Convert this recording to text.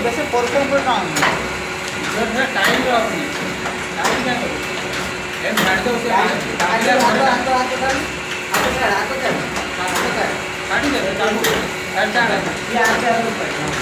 वैसे परफॉर्म पर काम sir time low अपनी टाइम क्या करो एम झाड़ दो उसे काटी दे चालू चालू